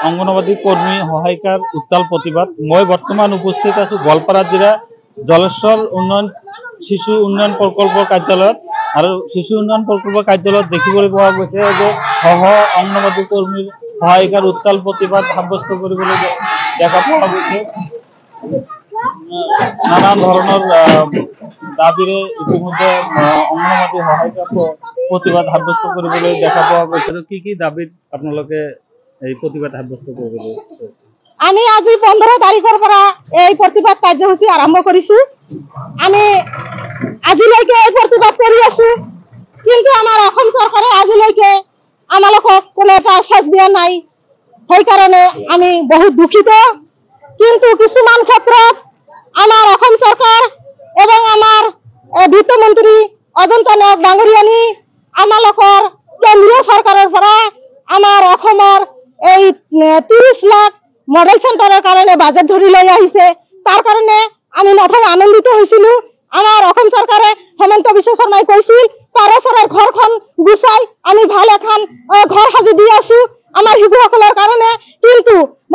অঙ্গনবাদী কৰ্মী সহায়িকাৰ উত্তাল প্ৰতিবাদ। মই বৰ্তমান উপস্থিত আছো গোৱালপাৰা জিলা জলেশ্বৰ উন্নয়ন শিশু উন্নয়ন প্ৰকল্প কাৰ্যালয়ত। আৰ শিশু উন্নয়ন প্ৰকল্প কাৰ্যালয়ত দেখিবলৈ পোৱা গৈছে যে অঙ্গনবাদী কৰ্মীৰ সহায়িকাৰ উত্তাল প্ৰতিবাদ সাব্যস্ত কৰিবলৈ দেখা পোৱা গৈছে। নানান ধৰনেৰ দাবিৰে ইতিমধ্যে অঙ্গনবাদী সহায়িকা প্ৰতিবাদ সাব্যস্ত কৰিবলৈ দেখা পোৱা গৈছে। কি দাবিত আপোনালোকে এই প্ৰতিবাদ সাব্যস্ত কৰিবলৈ? আমি আজি 15 তাৰিখৰ পৰা এই প্ৰতিবাদ কাৰ্যসূচী আৰম্ভ কৰিছো। আমি আজিলৈকে এই প্ৰতিবাদ কৰি আছো, কিন্তু আমাৰ অসম চৰকাৰে আজিলৈকে আমালোকক কোনো এটা আশ্বাস দিয়া নাই। সেইকাৰণে আমি বহুত দুখিত। কিন্তু কিছুমান ক্ষেত্ৰত আমাৰ অসম চৰকাৰ এবং আমাৰ বিত্তমন্ত্ৰী অজন্ত নায়ক ডাঙৰীয়ানী আমালোকৰ কেন্দ্ৰীয় চৰকাৰৰ পৰা আমাৰ অসমৰ এই 30 লাখ মডেল সেন্টাৰৰ কাৰণে বাজেট ধৰি লৈ আহিছে। তাৰ কাৰণে আমি নথৈ আনন্দিত হৈছিলো। আমাৰ অসম চৰকাৰে হেমন্ত বিশ্ব শৰ্মাই কৈছিল পাৰচৰৰ ঘৰখন গুচাই আমি ভাল এখন ঘৰ সাজি দি আছো আমাৰ শিশুসকলৰ কাৰণে। কিন্তু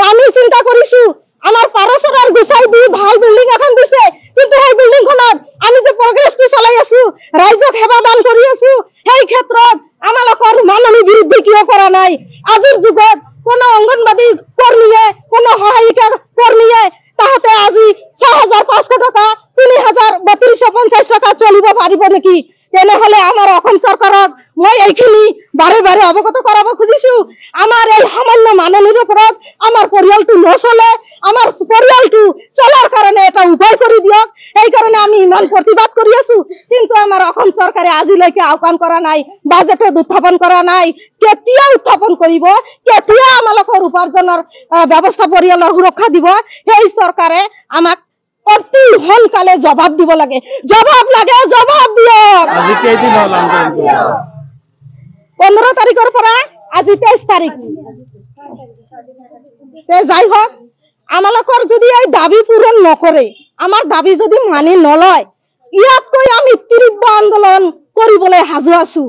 আমি চিন্তা কৰিছো আমাৰ পাৰচৰৰ গুচাই দি ভাল বিল্ডিং এখন দিছে, কিন্তু সেই বিল্ডিংখনত আমি যে প্ৰগ্ৰেছটো চলাই আছো, ৰাইজক সেৱা দান কৰি আছো, সেই ক্ষেত্ৰত আমালোকৰ মাননি বৃদ্ধি কিয় কৰা নাই? আজিৰ যুগত কোনো অঙ্গনবাদী কৰ্মীয়ে, কোনো সহায়িকা কৰ্মীয়ে তাহাতে আজি 6500 টাকা, 3250 টাকা চলিব পাৰিব নেকি? তেনেহলে আমাৰ অসম চৰকাৰক মই এইখিনি বাৰে বাৰে অৱগত কৰাব খুজিছো। আমাৰ এই সামান্য মাননিৰ ওপৰত আমাৰ পৰিয়ালটো নচলে, আমাৰ পৰিয়ালটো চলাৰ কাৰণে এটা উপায় কৰি দিয়ক। এই কাৰণে আমি ইমান প্ৰতিবাদ কৰি আছো, কিন্তু আমাৰ অসম চৰকাৰে আজিলৈকে আওকাণ কৰা নাই, বাজেটত উত্থাপন কৰা নাই। কেতিয়া উত্থাপন কৰিব, কেতিয়া আমালোকৰ উপাৰ্জনৰ ব্যৱস্থা পৰিয়ালৰ সুৰক্ষা দিব, সেই চৰকাৰে আমাক অতি সোনকালে জবাব দিব লাগে। জবাব লাগে, জবাব দিয়ক। আজি কেইদিন হল আন্দোলন? 15 তাৰিখৰ পৰা আজি 23 তাৰিখ। যাই হোক, আমালোকৰ যদি এই দাবী পূৰণ নকৰে, আমাৰ দাবী যদি মানি নলয়, ইয়াতকৈ আমি তীব্ৰ আন্দোলন কৰিবলৈ সাজু আছো।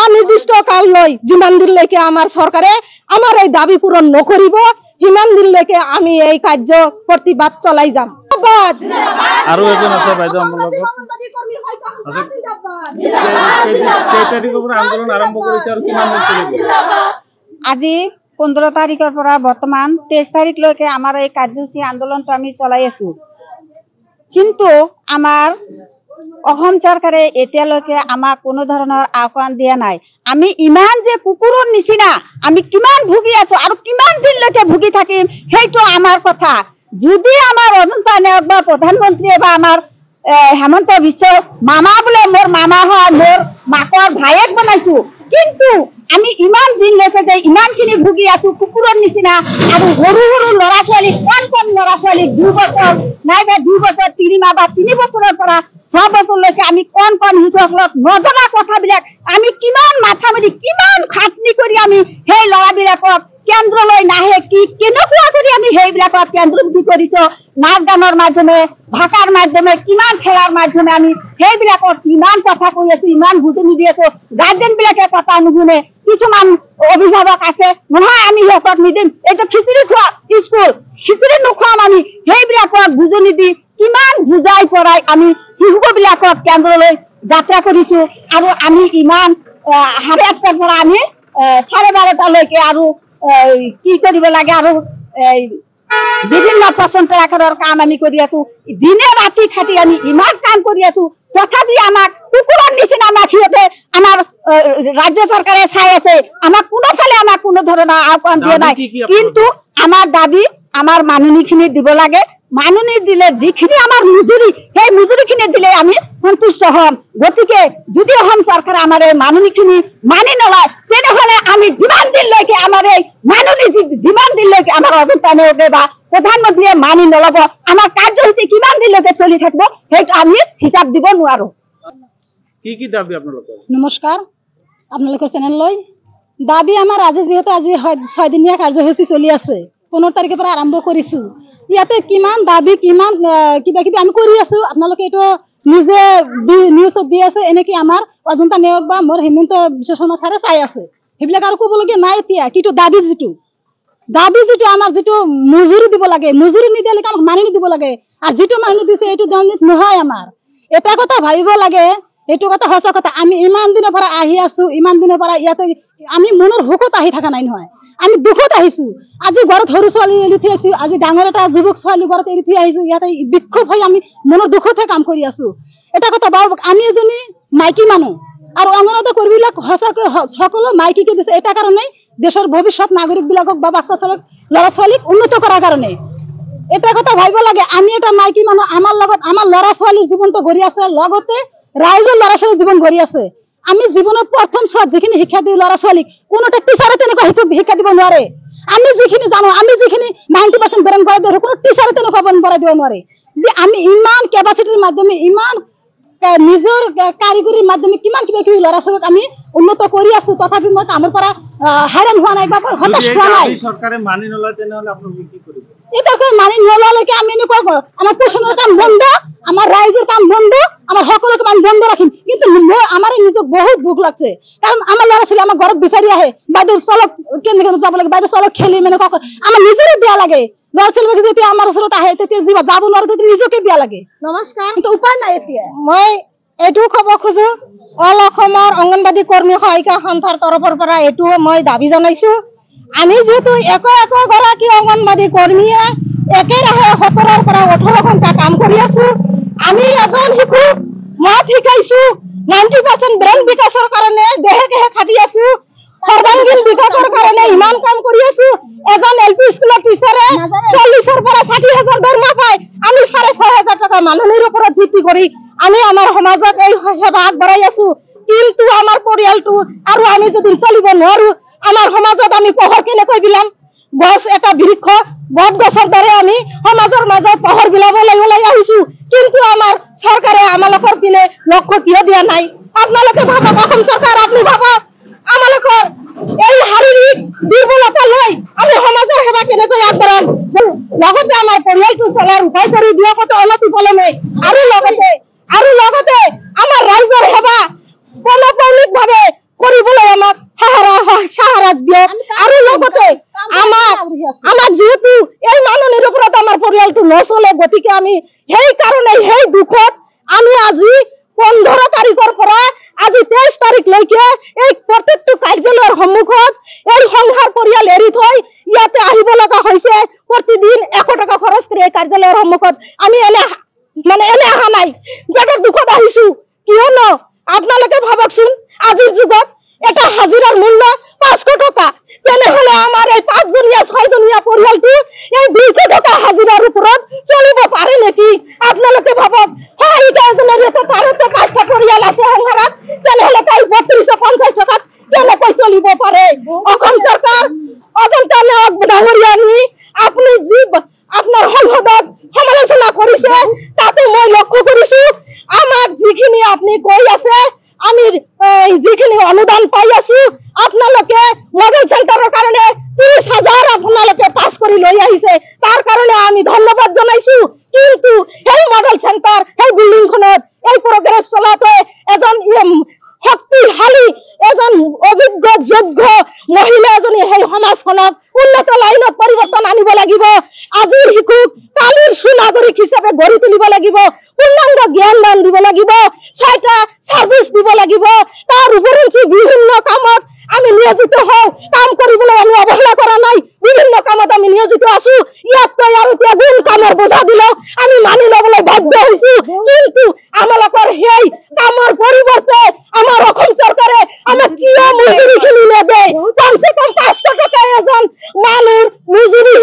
অনিৰ্দিষ্ট কাললৈ যিমান দিনলৈকে আমাৰ চৰকাৰে আমাৰ এই দাবী পূৰণ নকৰিব, সিমান দিনলৈকে আমি এই কাৰ্য প্ৰতিবাদ চলাই যাম। আৰু এজন আছে বাইদেউ আমাৰ লগত। কেই তাৰিখৰ পৰা আন্দোলন আৰম্ভ কৰিছে আৰু কিমান দিন চলিব? আজি 15 তাৰিখৰ পৰা বৰ্তমান 23 তাৰিখলৈকে আমাৰ এই কাৰ্যসূচী আন্দোলনটো আমি চলাই আছো। কিন্তু আমাৰ অসম চৰকাৰে এতিয়ালৈকে আমাক কোনো ধৰণৰ আহ্বান দিয়া নাই। আমি ইমান যে কুকুৰৰ নিচিনা আমি কিমান ভুগি আছো আৰু কিমান দিনলৈকে ভুগি থাকিম, সেইটো আমাৰ কথা। যদি আমাৰ অজন্ত নায়ক বা প্ৰধানমন্ত্ৰীয়ে বা আমাৰ হেমন্ত বিশ্ব মামা বোলে মোৰ মামা হয়, মোৰ মাকৰ ভায়েক বনাইছো, কিন্তু আমি ইমান দিনলৈকে যে ইমানখিনি ভুগি আছো কুকুৰৰ নিচিনা। আৰু সৰু সৰু ল'ৰা ছোৱালী, কণ ল'ৰা ছোৱালী 2 বছৰ নাইবা 2 বছৰ 3 মাহ বা 3 বছৰৰ পৰা 6 বছৰলৈকে আমি কণ শিশুসকলক নজনা কথাবিলাক আমি কিমান মাথা মাৰি কিমান খাটনি কৰি আমি সেই ল'ৰাবিলাকক কেন্দ্ৰলৈ নাহে কেনেকুৱা কৰি আমি সেইবিলাকক কেন্দ্ৰমুখী কৰিছো। নাচ গানৰ মাধ্যমে, ভাষাৰ মাধ্যমে, কিমান খেলাৰ মাধ্যমে আমি সেইবিলাকক কিমান কথা কৈ আছো, ইমান বুজনি দি আছো। গাৰ্জেন বিলাকে কথা নুশুনে। কিছুমান অভিভাৱক আছে, নহয় আমি সিহঁতক নিদিম, এইটো খিচিৰি খোৱা স্কুল, খিচিৰি নোখোৱাম আমি, সেইবিলাকক বুজনি দি কিমান বুজাই পৰাই আমি শিশুবিলাকক কেন্দ্ৰলৈ যাত্ৰা কৰিছো। আৰু আমি ইমান 8:30টাৰ পৰা আমি 12:30টালৈকে আৰু কি কৰিব লাগে আৰু বিভিন্ন পচন্দ আকাৰৰ কাম আমি কৰি আছো। দিনে ৰাতি খাটি আমি ইমান কাম কৰি আছো, তথাপি আমাক কুকুৰৰ নিচিনা সিহঁতে আমাৰ ৰাজ্য চৰকাৰে চাই আছে। আমাক কোনোফালে আমাক কোনো ধৰণৰ আহ্বান দিয়া নাই। কিন্তু আমাৰ দাবী আমাৰ মাননিখিনি দিব লাগে। মাননি দিলে যিখিনি আমাৰ মজুৰি, সেই মজুৰিখিনি দিলে আমি সন্তুষ্ট হম। গতিকে যদি অসম চৰকাৰে আমাৰ এই মাননিখিনি মানি নলয়, তেনেহলে আমি যিমান দিনলৈকে আমাৰ এই মাননি যিমান দিনলৈকে আমাৰ অজন্ত নায়কে বা প্ৰধানমন্ত্ৰীয়ে মানি নলব, আমাৰ কাৰ্যসূচী কিমান দিনলৈকে চলি থাকিব সেইটো আমি হিচাপ দিব নোৱাৰো। কি দাবী আপোনালোকৰ? নমস্কাৰ, আপোনালোকৰ চেনেললৈ দাবী আমাৰ আজি যিহেতু আজি 6 দিনীয়া কাৰ্যসূচী চলি আছে, 15 তাৰিখৰ পৰা আৰম্ভ কৰিছো। ইয়াতে কিমান দাবী, কিমান কিবা কিবি আমি কৰি আছো, আপোনালোকে এইটো নিজে নিউজত দি আছে এনেকে আমাৰ অজন্তা নেওগ বা মোৰ হেমন্ত বিশ্ব শৰ্মা ছাৰে চাই আছে সেইবিলাক আৰু ক'বলগীয়া নাই এতিয়া কিন্তু দাবী যিটো আমাৰ যিটো মজুৰি দিব লাগে মজুৰি নিদিয়ালৈকে আমাক মানি নিদিব লাগে আৰু যিটো মানি দিছে এইটো দুৰ্নীতি নহয় আমাৰ এটা কথা ভাবিব লাগে এইটো কথা সঁচা কথা আমি ইমান দিনৰ পৰা আহি আছো ইমান দিনৰ পৰা ইয়াতে আমি মনৰ সুখত আহি থকা নাই নহয় আমি দুখত আহিছো আজি ঘৰত সৰু ছোৱালী এৰি থৈ আহিছো আজি ডাঙৰ এটা যুৱক ছোৱালী ঘৰত এৰি থৈ আহিছো ইয়াতে বিক্ষোভ হৈ আমি মনৰ দুখতে কাম কৰি আছো এটা কথা ভাবক আমি এজনী মাইকী মানুহ আৰু অংগনবাদী কৰ্মীবিলাক সঁচাকৈ সকলো মাইকীকে দিছে এটা কাৰণেই দেশৰ ভৱিষ্যত নাগৰিক বিলাকক বা বাচ্চা ল'ৰা ছোৱালীক উন্নত কৰাৰ কাৰণে এটা কথা ভাবিব লাগে আমি এটা মাইকী মানুহ আমাৰ লগত আমাৰ ল'ৰা ছোৱালীৰ জীৱনটো গঢ়ি আছে লগতে ৰাইজৰ ল'ৰা ছোৱালীৰ জীৱন গঢ়ি আছে আমি জীৱনৰ প্ৰথম ছোৱাত যিখিনি শিক্ষা দিওঁ ল'ৰা ছোৱালীক কোনোটা টিচাৰে তেনেকুৱা শিক্ষা দিব নোৱাৰে আমি যিখিনি জানো আমি যিখিনি 90% ব্ৰেইন কৰাই দিওঁ কোনো টিচাৰে তেনেকুৱা বৰাই দিব নোৱাৰে যদি আমি ইমান কেপাচিটিৰ মাধ্যমে ইমান নিজৰ কাৰিকৰীৰ মাধ্যমে কিমান কিবা কিবি ল'ৰা ছোৱালীক আমি উন্নত কৰি আছো তথাপি মই কামৰ পৰা হাইৰাণ হোৱা নাই বা হতাশ হোৱা নাই চৰকাৰে মানি নলয় তেনেহ'লে আপোনালোকে কি কৰিব এটাকে মানি নললৈকে আমি এনেকুৱা আমাৰ পেছনৰ কাম বন্ধ আমাৰ ৰাইজৰ কাম বন্ধ আমাৰ সকলো কাম বন্ধ ৰাখিম কিন্তু আমাৰ নিজক বহুত দুখ লাগছে কাৰণ আমাৰ ল'ৰা ছোৱালী আমাৰ ঘৰত বিচাৰি আহে বাইদেউ চলক কেনেকৈ যাব লাগে বাইদেউ চলক খেলি মানে আমাৰ নিজৰে বেয়া লাগে ল'ৰা ছোৱালীবিলাক যেতিয়া আমাৰ ওচৰত আহে তেতিয়া যাব নোৱাৰে তেতিয়া নিজকে বেয়া লাগে নমস্কাৰ কিন্তু উপায় নাই এতিয়া মই এইটো ক'ব খোজো অল অসমৰ অংগনবাদী কৰ্মী সহায়িকা সন্থাৰ তৰফৰ পৰা এইটো মই দাবী জনাইছো আমি যেহেতু গৰাকী অংগনবাদী কৰ্মীয়ে একেৰাহে 17 পৰা 18 ঘণ্টা কাম কৰি আছো আমি এজন শিশুক মাত শিকাইছো 90% ব্ৰেইন বিকাশৰ কাৰণে দেহে দেহে খাটি আছো সৰ্বাংগীন বিকাশৰ কাৰণে ইমান কাম কৰি আছো এজন এলপি স্কুলৰ টিচাৰে 40,000 পৰা 60,000 দৰমহা পায় আমি 6,500 টকা মাননিৰ ওপৰত ভিত্তি কৰি আমি আমাৰ সমাজত এই সেৱা আগবঢ়াই আছো কিন্তু আমাৰ পৰিয়ালটো আৰু আমি যদি চলিব নোৱাৰো আমাৰ সমাজত আমি পোহৰ কেনেকৈ বিলাম গছ এটা বৃক্ষ বট গছৰ দৰে আমি সমাজৰ মাজত পোহৰ বিলাবলৈ ওলাই আহিছো কিন্তু আমাৰ চৰকাৰে আমালোকৰ পিনে লক্ষ্য কিয় দিয়া নাই আপোনালোকে ভাবক অসম চৰকাৰ আপুনি ভাবক আমালোকৰ এই শাৰীৰিক দুৰ্বলতা লৈ আমি সমাজৰ সেৱা কেনেকৈ আগবঢ়াম লগতে আমাৰ পৰিয়ালটো চলাৰ উপায় কৰি দিয়া কথা অলপ পলমে আৰু লগতে আমাৰ ৰাইজৰ সেৱা পৌলিকভাৱে কৰিবলৈ আমাক সাহাৰা দিয়ক আৰু লগতে আমাক যেহেতু এই মাননিৰ ওপৰত আমাৰ পৰিয়ালটো নচলে গতিকে আমি সেইকাৰণে সেই দুখত আমি আজি 15 তাৰিখৰ পৰা আজি 23 তাৰিখলৈকে এই প্ৰত্যেকটো কাৰ্যালয়ৰ সন্মুখত এই সংসাৰ পৰিয়াল এৰি থৈ ইয়াতে আহিব লগা হৈছে প্ৰতিদিন 100 টকা খৰচ কৰি এই কাৰ্যালয়ৰ সন্মুখত আমি এনে অহা নাই পেটৰ দুখত আহিছো কিয়নো আপোনালোকে ভাবকচোন আজিৰ যুগত এটা হাজিৰাৰ মূল্য 500 টকা তেনেহলে আমাৰ এই 5জনীয়া 6জনীয়া পৰিয়ালটো এই 200 টকা হাজিৰাৰ ওপৰত চলিব পাৰে নেকি আপোনালোকে ভাবক সহায়িকা এজনৰ তাৰোতে 5টা পৰিয়াল আছে সংসাৰত তেনেহলে তাই 3250 টকাত কেনেকৈ চলিব পাৰে অসম চৰকাৰ অজন্তা নেওগ ডাঙৰীয়া আপুনি যি আপোনাৰ সংসদত সমালোচনা কৰিছে তাতে মই লক্ষ্য কৰিছো আমাক যিখিনি আপুনি কৈ আছে আমি যিখিনি অনুদান পাই আছো আপোনালোকে মডেল চেণ্টাৰৰ কাৰণে 30,000 আপোনালোকে পাছ কৰি লৈ আহিছে তাৰ কাৰণে আমি ধন্যবাদ জনাইছো কিন্তু সেই মডেল চেণ্টাৰ সেই বিল্ডিংখনত এই প্ৰগ্ৰেছ চলাতে এজন শক্তিশালী এজন অভিজ্ঞ যোগ্য মহিলা এজনী সেই সমাজখনক উন্নত লাইনত পৰিৱৰ্তন আনিব লাগিব আজিৰ শিশুক কালিৰ সুনাগৰিক হিচাপে গঢ়ি তুলিব লাগিব পূৰ্ণাংগ জ্ঞান দান দিব লাগিব 6টা সাৰ্ভিস দিব লাগিব তাৰ উপৰিঞ্চি বিভিন্ন কামত আমি নিয়োজিত হওঁ কাম কৰিবলৈ আমি অৱহেলা কৰা নাই বিভিন্ন কামত আমি নিয়োজিত আছো ইয়াতকৈ আৰু এতিয়া গুণ কামৰ বোজা দিলে আমি মানি ল'বলৈ বাধ্য হৈছো কিন্তু আমালোকৰ সেই কামৰ পৰিৱৰ্তে আমাৰ অসম চৰকাৰে আমাক কিয় মজুৰিখিনি নেদে কমসে কম 500 টকা এজন মানুহৰ মজুৰি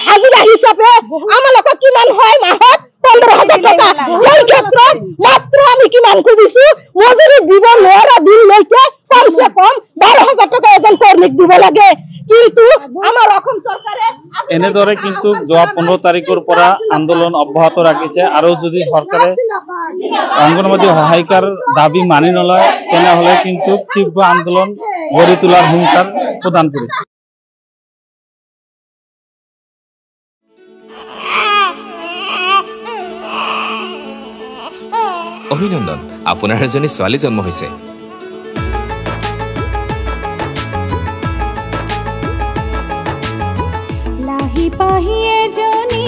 হাজিৰা হিচাপে আমালোকক কিমান হয় মাহত 15,000 টকা এই ক্ষেত্ৰত মাত্ৰ আমি কিমান খুজিছো মজুৰি দিব নোৱাৰা দিনলৈকে কমসে কম 12,000 টকা এজন কৰ্মীক দিব লাগে কিন্তু আমাৰ অসম চৰকাৰে এনেদৰে কিন্তু যোৱা 15 তাৰিখৰ পৰা আন্দোলন অব্যাহত ৰাখিছে আৰু যদি চৰকাৰে অংগনবাদী সহায়িকাৰ দাবী মানি নলয় তেনেহলে কিন্তু তীব্ৰ আন্দোলন গঢ়ি তোলাৰ হুংকাৰ প্ৰদান কৰিছে অভিনন্দন, আপোনাৰ এজনী ছোৱালী জন্ম হৈছে। লাহি পাহি এজনী